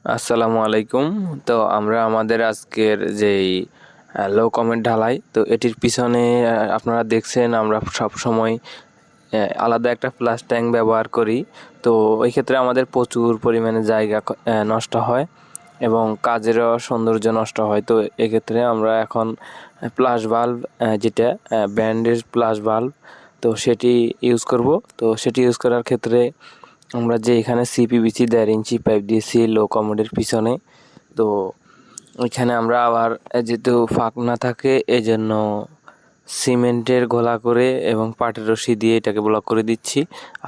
আসসালামু আলাইকুম। তো আমরা আমাদের আজকের যেই লো কমেন্ট ঢালাই, তো এটির পিছনে আপনারা দেখছেন আমরা সব সময় আলাদা একটা ফ্লাশ ট্যাঙ্ক ব্যবহার করি। তো ওই ক্ষেত্রে আমাদের প্রচুর পরিমাণে জায়গা নষ্ট হয় এবং কাজেরও সৌন্দর্য নষ্ট হয়। তো এক্ষেত্রে আমরা এখন প্লাস বাল্ব, যেটা ব্র্যান্ডের প্লাস বাল্ব, তো সেটি ইউজ করব। তো সেটি ইউজ করার ক্ষেত্রে আমরা যে এখানে সিপিবিসি 1.5 ইঞ্চি পাইপ দিয়েছি লো কমোডের পিছনে। তো ওইখানে আমরা আবার যেহেতু ফাঁক না থাকে এই জন্য সিমেন্টের ঘোলা করে এবং পাটের রশি দিয়ে এটাকে ব্লক করে দিচ্ছি।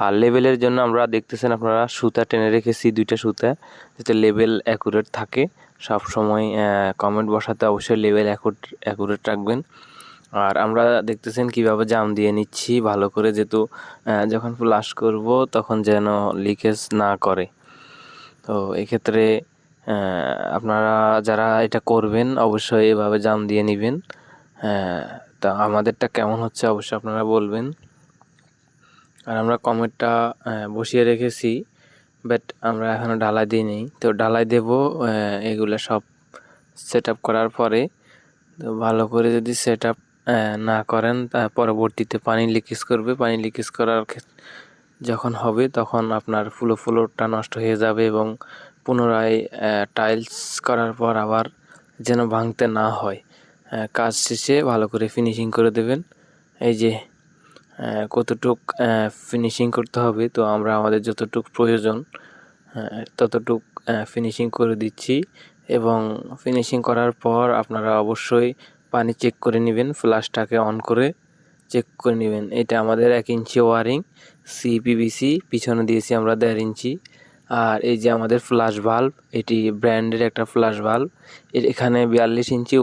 আর লেবেলের জন্য আমরা দেখতেছেন আপনারা সুতা টেনে রেখেছি, 2টা সুতা, যাতে লেবেল অ্যাকুরেট থাকে। সব সময় কমেন্ট বসাতে অবশ্যই লেবেল অ্যাকুরেট রাখবেন। আর আমরা দেখতেছেন কিভাবে জাম দিয়ে নিচ্ছি ভালো করে, যেহেতু যখন ফ্লাশ করব তখন যেন লিকেজ না করে। তো এক্ষেত্রে আপনারা যারা এটা করবেন অবশ্যই এভাবে জাম দিয়ে নেবেন। তা আমাদেরটা কেমন হচ্ছে অবশ্যই আপনারা বলবেন। আর আমরা কমেন্টটা বসিয়ে রেখেছি, বাট আমরা এখনও ঢালাই দিইনি। তো ঢালাই দেব এগুলো সব সেট আপ করার পরে। তো ভালো করে যদি সেট আপ না করেন পরবর্তীতে পানি লিকেজ করবে। পানি লিকেজ করার যখন হবে তখন আপনার ফ্লোরটা নষ্ট হয়ে যাবে এবং পুনরায় টাইলস করার পর আবার যেন ভাঙতে না হয়। কাজ শেষে ভালো করে ফিনিশিং করে দেবেন। এই যে কতটুক ফিনিশিং করতে হবে, তো আমরা আমাদের যতটুক প্রয়োজন ততটুক ফিনিশিং করে দিচ্ছি। এবং ফিনিশিং করার পর আপনারা অবশ্যই পানি চেক করে নেবেন, ফ্লাশটাকে অন করে চেক করে নেবেন। এটা আমাদের 1 ইঞ্চি ওয়ারিং, সিপিবিসি পিছনে দিয়েছি আমরা 1.5 ইঞ্চি। আর এই যে আমাদের ফ্লাশ ভাল্ব, এটি ব্র্যান্ডের একটা ফ্লাশ ভাল্ব, এখানে 42 ইঞ্চি